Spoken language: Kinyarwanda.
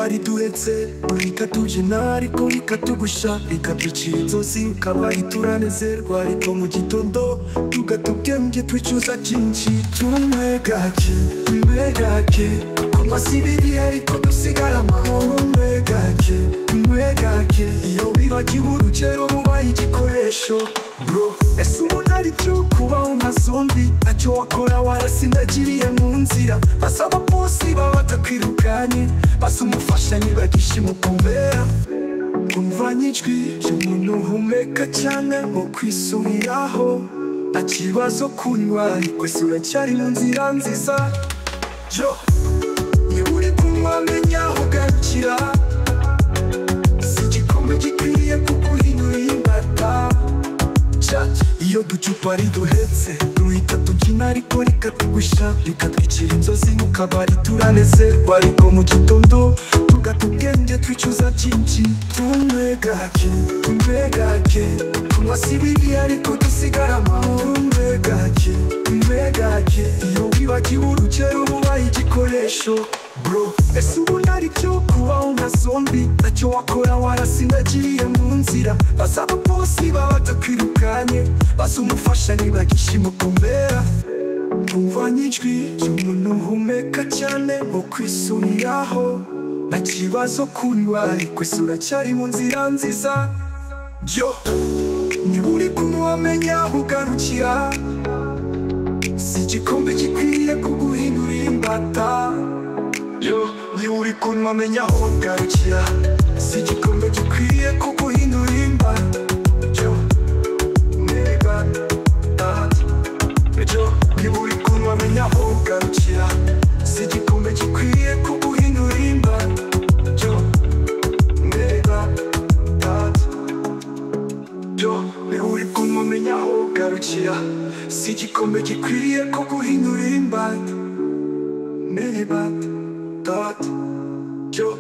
twari duhetse rikatubyina ariko rikatugusha rikaducira inzozi ukabari turanezerwa ariko mu gitondo tugatubwenge twicuza byinshi tumwe gake kunywa si bibi ariko dusigara amahoro mwe gake iyo wibagiwe urugero mubaye igikoresho bro ese umuntu ari byo kubaho nka zombi ntacyo wakora warasindagiriye mu nzira basa abaposi baba batakwirukanye basa umufasha nibagisha umukumbera umvanye ijwi ry'umuntu uhumeka cyane mu kwisubiraho nta kibazo kunywa ariko ese uracyari mu nzira nziza yo niba uri kunywa menya aho ugarukira si igikombe gikwiriye kuguhindura imbata iyo ducupa riduhetse duhita tubyina ariko rikatugusha rikatwicira inzozi mu kabari turanezerwa ariko mu gitondo tugatubwenge twicuza byinshi tumwe gake kunywa si bibi ariko dusigara amahoro mwe gake iyo wibagiwe urugero mubaye igikoresho bro ese ubundi ari byo kubaho nka zombi ntacyo wakora warasindagiriye mu nzira basa abaposi baba batakwirukanye basa umufasha nibagisha umukumbera umvanye ijwi ry'umuntu uhumeka cyane mu kwisubiraho nta kibazo kunywa ariko ese uracyari mu nzira nziza yo niba uri kunywa menya aho ugarukira si igikombe gikwiriye kuguhindura imbata yo niba uri kunywa menya aho ugarukira si igikombe gikwiriye kuguhindura imbata yo niba niba uri kunywa menya aho ugarukira si igikombe gikwiriye kuguhindura imbata yo niba niba uri kunywa menya aho ugarukira si igikombe gikwiriye kuguhindura imbata niba yo